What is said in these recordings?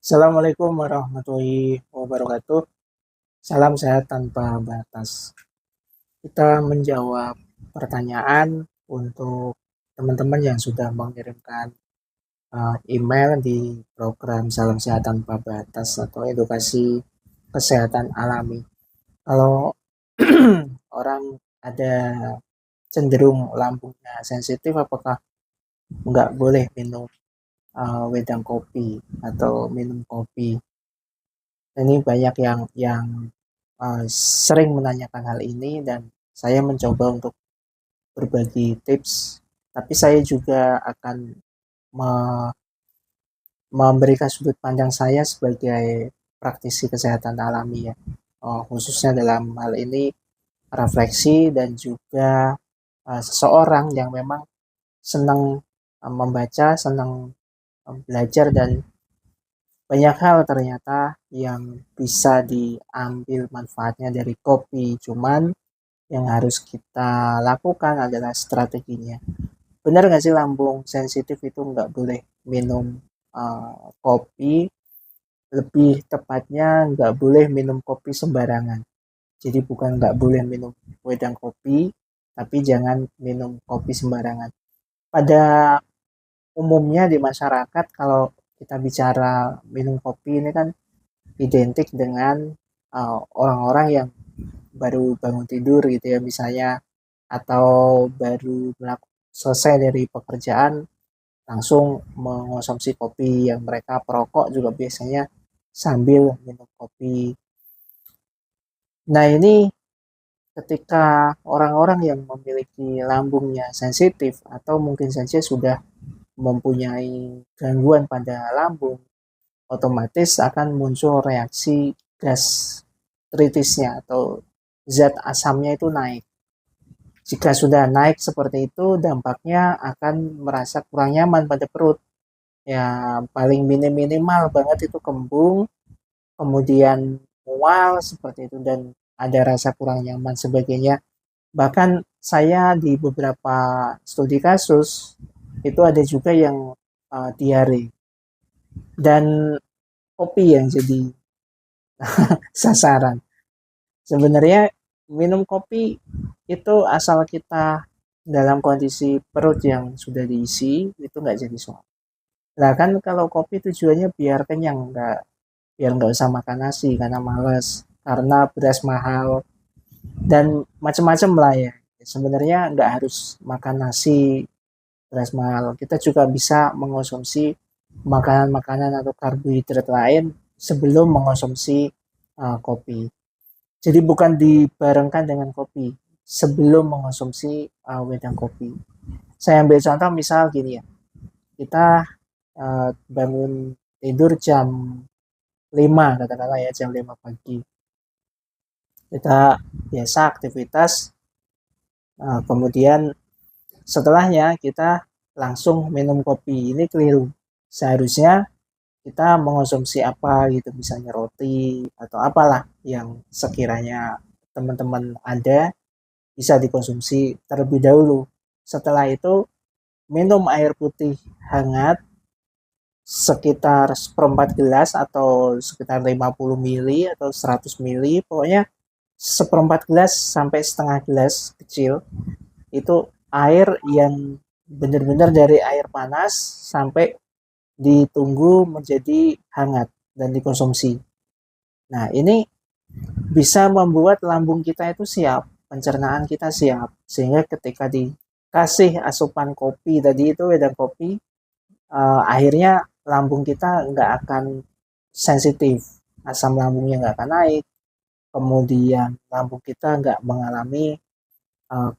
Assalamualaikum warahmatullahi wabarakatuh. Salam sehat tanpa batas. Kita menjawab pertanyaan untuk teman-teman yang sudah mengirimkan email di program Salam Sehat Tanpa Batas atau edukasi kesehatan alami. Kalau orang ada cenderung lambungnya sensitif, apakah nggak boleh minum wedang kopi atau minum kopi? Ini banyak yang sering menanyakan hal ini dan saya mencoba untuk berbagi tips, tapi saya juga akan me- memberikan sudut pandang saya sebagai praktisi kesehatan alami ya. Khususnya dalam hal ini refleksi dan juga seseorang yang memang senang membaca, senang belajar dan banyak hal ternyata yang bisa diambil manfaatnya dari kopi. Cuman yang harus kita lakukan adalah strateginya. Benar nggak sih lambung sensitif itu nggak boleh minum kopi? Lebih tepatnya nggak boleh minum kopi sembarangan. Jadi bukan nggak boleh minum wedang kopi, tapi jangan minum kopi sembarangan. Pada umumnya di masyarakat kalau kita bicara minum kopi ini kan identik dengan orang-orang yang baru bangun tidur gitu ya misalnya, atau baru selesai dari pekerjaan langsung mengonsumsi kopi, yang mereka perokok juga biasanya sambil minum kopi. Nah ini ketika orang-orang yang memiliki lambungnya sensitif atau mungkin saja sudah mempunyai gangguan pada lambung, otomatis akan muncul reaksi gastritisnya atau zat asamnya itu naik. Jika sudah naik seperti itu, dampaknya akan merasa kurang nyaman pada perut. Ya, paling minimal banget itu kembung, kemudian mual seperti itu, dan ada rasa kurang nyaman sebagainya. Bahkan saya di beberapa studi kasus, itu ada juga yang diare. Dan kopi yang jadi sasaran. Sebenarnya minum kopi itu asal kita dalam kondisi perut yang sudah diisi itu nggak jadi soal. Nah kan kalau kopi tujuannya biar kenyang, biar nggak usah makan nasi karena males, karena beras mahal dan macam-macam lah ya. Sebenarnya nggak harus makan nasi beras mahal. Kita juga bisa mengonsumsi makanan-makanan atau karbohidrat lain sebelum mengonsumsi kopi. Jadi bukan dibarengkan dengan kopi sebelum mengonsumsi wedang kopi. Saya ambil contoh misal gini ya, kita bangun tidur jam 5 katakanlah ya, jam 5 pagi. Kita biasa aktivitas, kemudian setelahnya kita langsung minum kopi. Ini keliru. Seharusnya kita mengonsumsi apa gitu, misalnya roti atau apalah yang sekiranya teman-teman ada bisa dikonsumsi terlebih dahulu. Setelah itu minum air putih hangat sekitar seperempat gelas atau sekitar 50 mili atau 100 mili, pokoknya seperempat gelas sampai setengah gelas kecil itu air yang benar-benar dari air panas sampai ditunggu menjadi hangat dan dikonsumsi. Nah, ini bisa membuat lambung kita itu siap, pencernaan kita siap, sehingga ketika dikasih asupan kopi tadi itu wedang kopi, akhirnya lambung kita nggak akan sensitif, asam lambungnya nggak akan naik, kemudian lambung kita nggak mengalami uh,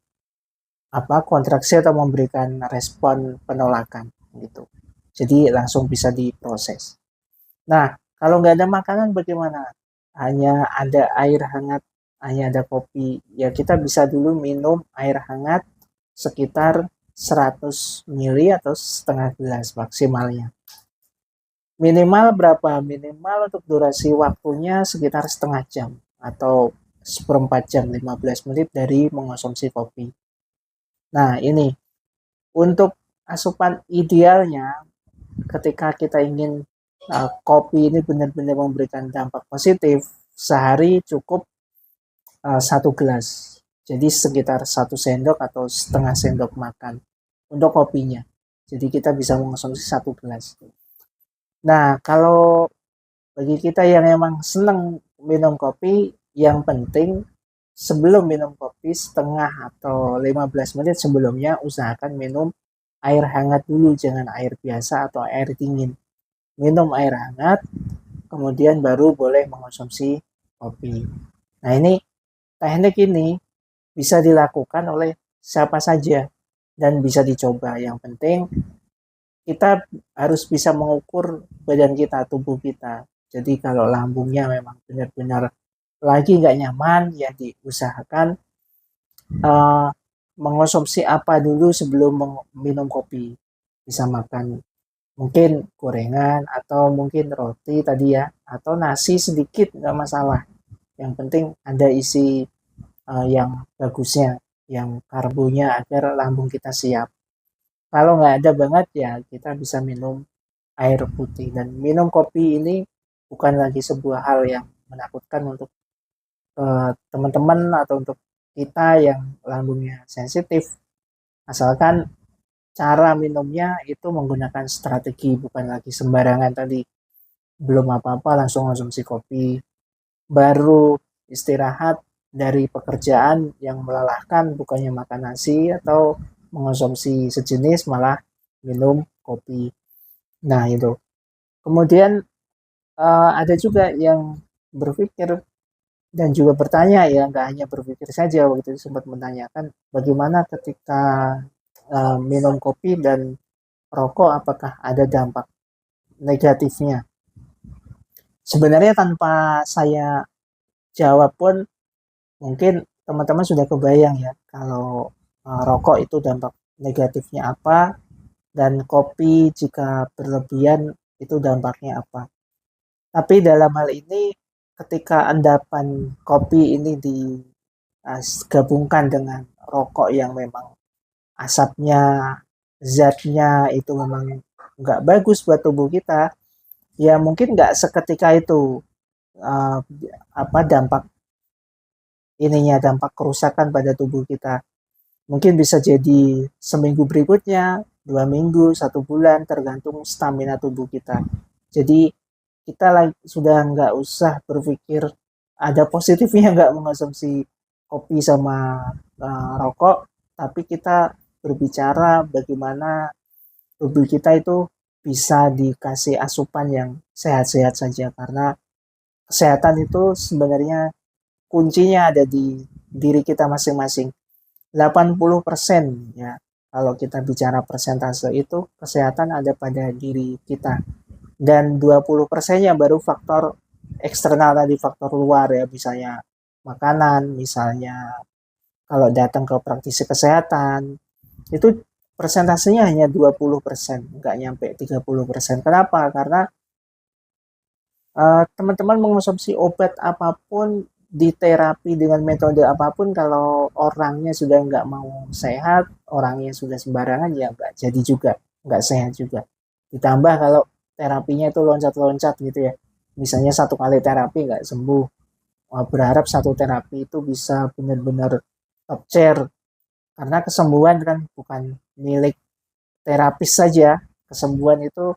kontraksi atau memberikan respon penolakan gitu. Jadi langsung bisa diproses. Nah, kalau nggak ada makanan bagaimana? Hanya ada air hangat, hanya ada kopi. Ya kita bisa dulu minum air hangat sekitar 100 mili atau setengah gelas maksimalnya. Minimal berapa? Minimal untuk durasi waktunya sekitar setengah jam atau seperempat jam 15 menit dari mengonsumsi kopi. Nah ini untuk asupan idealnya ketika kita ingin kopi ini benar-benar memberikan dampak positif, sehari cukup 1 gelas. Jadi sekitar 1 sendok atau setengah sendok makan untuk kopinya. Jadi kita bisa mengonsumsi 1 gelas. Nah, kalau bagi kita yang emang senang minum kopi, yang penting sebelum minum kopi setengah atau 15 menit sebelumnya usahakan minum air hangat dulu, jangan air biasa atau air dingin. Minum air hangat, kemudian baru boleh mengonsumsi kopi. Nah, ini teknik ini bisa dilakukan oleh siapa saja dan bisa dicoba. Yang penting kita harus bisa mengukur badan kita, tubuh kita. Jadi kalau lambungnya memang benar-benar lagi nggak nyaman, ya diusahakan mengonsumsi apa dulu sebelum minum kopi. Bisa makan mungkin gorengan atau mungkin roti tadi ya, atau nasi sedikit nggak masalah. Yang penting ada isi yang bagusnya, yang karbonya agar lambung kita siap. Kalau nggak ada banget ya kita bisa minum air putih. Dan minum kopi ini bukan lagi sebuah hal yang menakutkan untuk teman-teman atau untuk kita yang lambungnya sensitif. Asalkan cara minumnya itu menggunakan strategi, bukan lagi sembarangan tadi. Belum apa-apa langsung konsumsi kopi. Baru istirahat dari pekerjaan yang melelahkan, bukannya makan nasi atau mengonsumsi sejenis malah minum kopi. Nah, itu. Kemudian ada juga yang berpikir dan juga bertanya, ya nggak hanya berpikir saja, waktu itu sempat menanyakan bagaimana ketika minum kopi dan rokok, apakah ada dampak negatifnya. Sebenarnya tanpa saya jawab pun mungkin teman-teman sudah kebayang ya kalau rokok itu dampak negatifnya apa, dan kopi jika berlebihan itu dampaknya apa. Tapi dalam hal ini ketika endapan kopi ini digabungkan dengan rokok yang memang asapnya, zatnya itu memang nggak bagus buat tubuh kita, ya mungkin nggak seketika itu uh, dampak dampak kerusakan pada tubuh kita. Mungkin bisa jadi seminggu berikutnya, 2 minggu, 1 bulan, tergantung stamina tubuh kita. Jadi kita sudah nggak usah berpikir ada positifnya nggak mengonsumsi kopi sama rokok, tapi kita berbicara bagaimana tubuh kita itu bisa dikasih asupan yang sehat-sehat saja, karena kesehatan itu sebenarnya kuncinya ada di diri kita masing-masing. 80% ya, kalau kita bicara persentase itu kesehatan ada pada diri kita, dan 20%-nya baru faktor eksternal tadi, faktor luar ya, misalnya makanan, misalnya kalau datang ke praktisi kesehatan itu persentasenya hanya 20%, nggak nyampe 30%. Kenapa? Karena teman-teman mengonsumsi obat apapun, di terapi dengan metode apapun, kalau orangnya sudah nggak mau sehat, orangnya sudah sembarangan, ya nggak jadi juga, nggak sehat juga. Ditambah kalau terapinya itu loncat-loncat gitu ya, misalnya 1 kali terapi nggak sembuh, berharap 1 terapi itu bisa benar-benar top chair, karena kesembuhan kan bukan milik terapis saja. Kesembuhan itu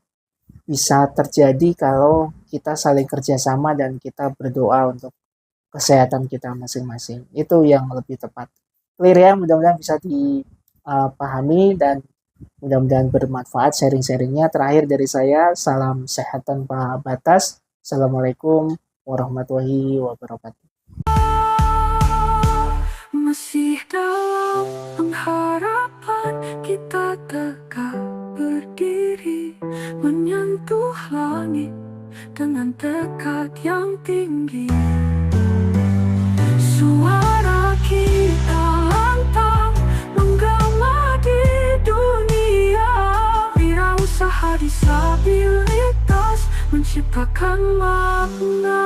bisa terjadi kalau kita saling kerjasama dan kita berdoa untuk kesehatan kita masing-masing. Itu yang lebih tepat. Clear ya, mudah-mudahan bisa dipahami dan mudah-mudahan bermanfaat sharing-sharingnya. Terakhir dari saya, salam sehat tanpa batas. Assalamualaikum warahmatullahi wabarakatuh. Masih dalam pengharapan kita tegak berdiri, menyentuh langit dengan tekad yang tinggi. Suara kita lantang menggema di dunia, wirausaha disabilitas menciptakan makna.